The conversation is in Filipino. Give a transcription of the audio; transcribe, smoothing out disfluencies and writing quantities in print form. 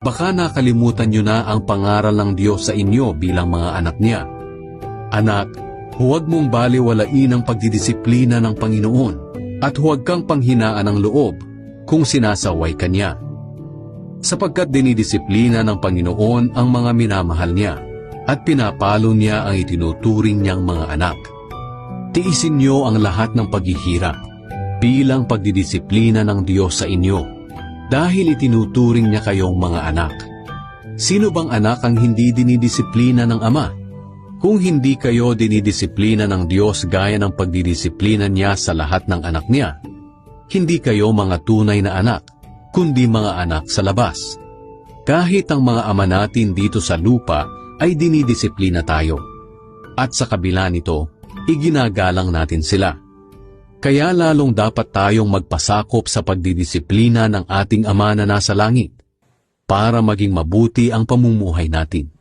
Baka nakalimutan nyo na ang pangaral ng Diyos sa inyo bilang mga anak niya. Anak, huwag mong baliwalain ang pagdidisiplina ng Panginoon at huwag kang panghinaan ng loob kung sinasaway ka niya. Sapagkat dinidisiplina ng Panginoon ang mga minamahal niya at pinapalo niya ang itinuturing niyang mga anak. Tiisin niyo ang lahat ng paghihirap bilang pagdidisiplina ng Diyos sa inyo dahil itinuturing niya kayong mga anak. Sino bang anak ang hindi dinidisiplina ng Ama? Kung hindi kayo dinidisiplina ng Diyos gaya ng pagdidisiplina niya sa lahat ng anak niya, hindi kayo mga tunay na anak, kundi mga anak sa labas. Kahit ang mga ama natin dito sa lupa ay dinidisiplina tayo. At sa kabila nito, iginagalang natin sila. Kaya lalong dapat tayong magpasakop sa pagdidisiplina ng ating Ama na nasa langit para maging mabuti ang pamumuhay natin.